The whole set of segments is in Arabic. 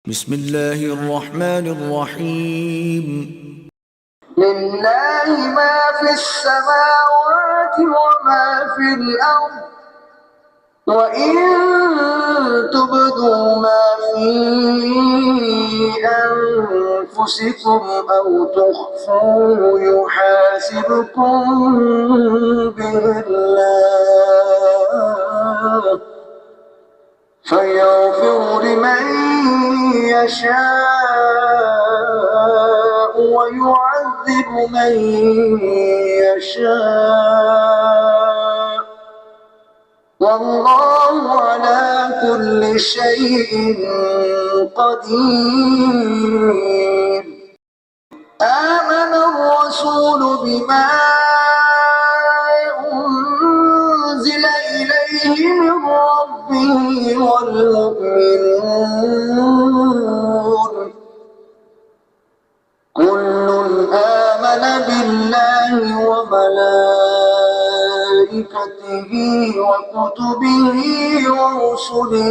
بسم الله الرحمن الرحيم. لله ما في السماوات وما في الأرض وإن تبدوا ما في أنفسكم أو تخفوه يحاسبكم به الله فيغفر لمن يشاء ويعذب من يشاء والله على كل شيء قدير. آمن الرسول بما أنزل إليه من ربه والمؤمنون كل آمن بالله وملائكته وكتبه ورسله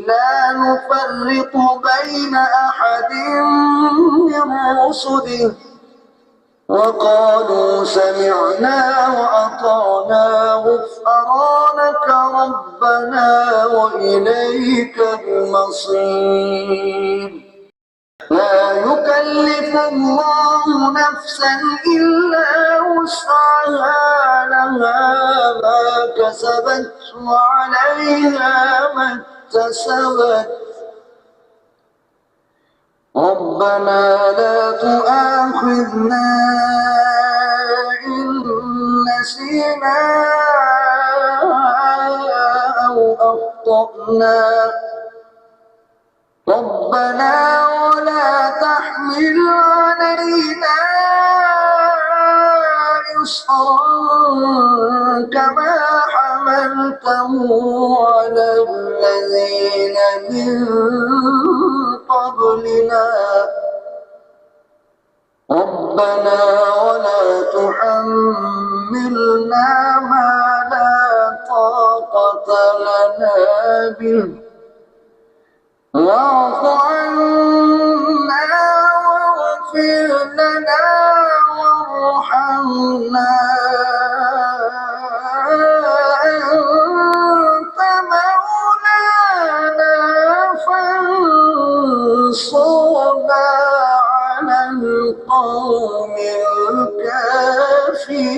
لا نفرق بين أحد من رسله وقالوا سمعنا وأطعنا غفرانك ربنا وإليك المصير. لا يكلف الله نفسا إلا وسعها لها ما كسبت وعليها ما اكتسبت ربنا لا تؤاخذنا إن نسينا أو أخطأنا ربنا ولا تحمل علينا إصرا كما حملته على الذين من قبلنا ربنا ولا تحملنا ما لا طاقة لنا به واعف عنا واغفر لنا وارحمنا أنت مولانا فانصرنا على القوم الكافرين.